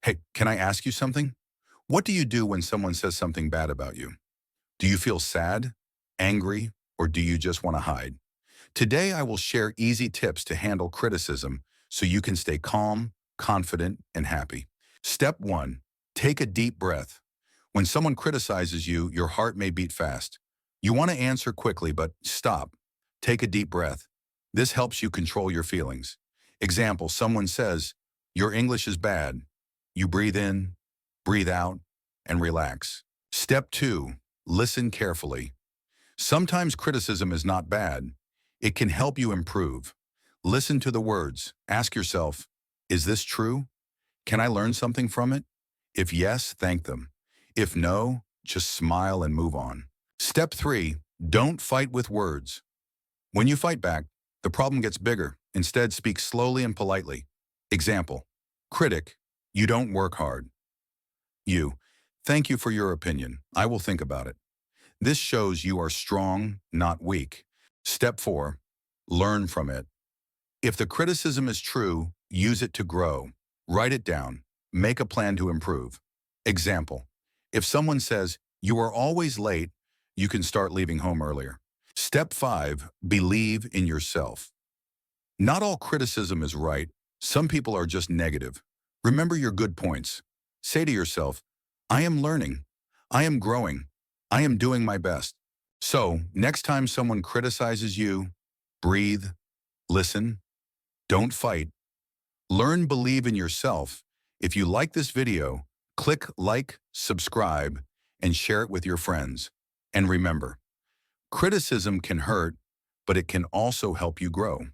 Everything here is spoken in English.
Hey, can I ask you something? What do you do when someone says something bad about you? Do you feel sad, angry, or do you just want to hide? Today, I will share easy tips to handle criticism so you can stay calm, confident, and happy. Step 1. Take a deep breath. When someone criticizes you, your heart may beat fast. You want to answer quickly, but stop. Take a deep breath. This helps you control your feelings. Example, someone says, "Your English is bad." You breathe in, breathe out, and relax. Step 2. Listen carefully. Sometimes criticism is not bad. It can help you improve. Listen to the words. Ask yourself, is this true? Can I learn something from it? If yes, thank them. If no, just smile and move on. Step 3. Don't fight with words. When you fight back, the problem gets bigger. Instead, speak slowly and politely. Example, critic, you don't work hard. You, thank you for your opinion. I will think about it. This shows you are strong, not weak. Step 4. Learn from it. If the criticism is true, use it to grow. Write it down. Make a plan to improve. Example, if someone says, "You are always late," you can start leaving home earlier. Step 5. Believe in yourself. Not all criticism is right. Some people are just negative. Remember your good points. Say to yourself, I am learning. I am growing. I am doing my best. So, next time someone criticizes you, breathe, listen, don't fight. Learn, believe in yourself. If you like this video, click like, subscribe, and share it with your friends. And remember, criticism can hurt, but it can also help you grow.